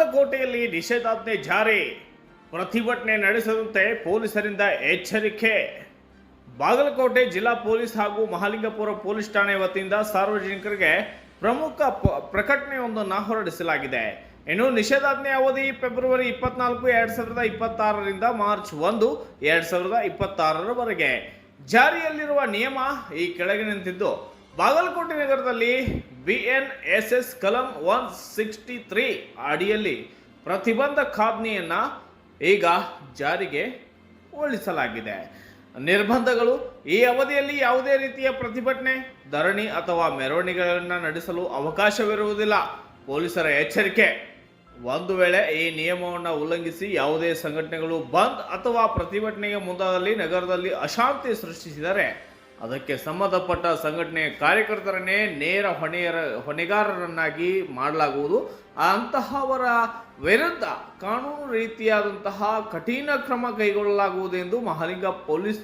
ಬಾಗಲಕೋಟೆಯಲ್ಲಿ ನಿಷೇಧಾಜ್ಞೆ ಜಾರಿ, ಪ್ರತಿಭಟನೆ ನಡೆಸದಂತೆ ಪೊಲೀಸರಿಂದ ಎಚ್ಚರಿಕೆ. ಬಾಗಲಕೋಟೆ ಜಿಲ್ಲಾ ಪೊಲೀಸ್ ಹಾಗೂ ಮಹಾಲಿಂಗಪುರ ಪೊಲೀಸ್ ಠಾಣೆ ವತಿಯಿಂದ ಸಾರ್ವಜನಿಕರಿಗೆ ಪ್ರಮುಖ ಪ್ರಕಟಣೆಯೊಂದನ್ನು ಹೊರಡಿಸಲಾಗಿದೆ. ಇನ್ನು ನಿಷೇಧಾಜ್ಞೆ ಅವಧಿ ಫೆಬ್ರವರಿ 24, 2026ರಿಂದ ಮಾರ್ಚ್ 1, 2026ರವರೆಗೆ ಜಾರಿಯಲ್ಲಿರುವ ನಿಯಮ ಈ ಕೆಳಗಿನಂತಿದ್ದು, ಬಾಗಲಕೋಟೆ ನಗರದಲ್ಲಿ BNSS ಕಲಂ 163 ಅಡಿಯಲ್ಲಿ ಪ್ರತಿಬಂಧಕಾಜ್ಞೆಯನ್ನು ಈಗ ಜಾರಿಗೆ ಗೊಳಿಸಲಾಗಿದೆ. ನಿರ್ಬಂಧಗಳು: ಈ ಅವಧಿಯಲ್ಲಿ ಯಾವುದೇ ರೀತಿಯ ಪ್ರತಿಭಟನೆ, ಧರಣಿ ಅಥವಾ ಮೆರವಣಿಗೆಗಳನ್ನು ನಡೆಸಲು ಅವಕಾಶವಿರುವುದಿಲ್ಲ. ಪೊಲೀಸರ ಎಚ್ಚರಿಕೆ: ಒಂದು ವೇಳೆ ಈ ನಿಯಮವನ್ನು ಉಲ್ಲಂಘಿಸಿ ಯಾವುದೇ ಸಂಘಟನೆಗಳು ಬಂದ್ ಅಥವಾ ಪ್ರತಿಭಟನೆಗೆ ಮುಂದಾದಲ್ಲಿ ನಗರದಲ್ಲಿ ಅಶಾಂತಿ ಸೃಷ್ಟಿಸಿದರೆ ಅದಕ್ಕೆ ಸಂಬಂಧಪಟ್ಟ ಸಂಘಟನೆಯ ಕಾರ್ಯಕರ್ತರನ್ನೇ ನೇರ ಹೊಣೆಗಾರರನ್ನಾಗಿ ಮಾಡಲಾಗುವುದು. ಅಂತಹವರ ವಿರುದ್ಧ ಕಾನೂನು ರೀತಿಯಾದಂತಹ ಕಠಿಣ ಕ್ರಮ ಕೈಗೊಳ್ಳಲಾಗುವುದು ಎಂದು ಮಹಾಲಿಂಗ ಪೊಲೀಸ್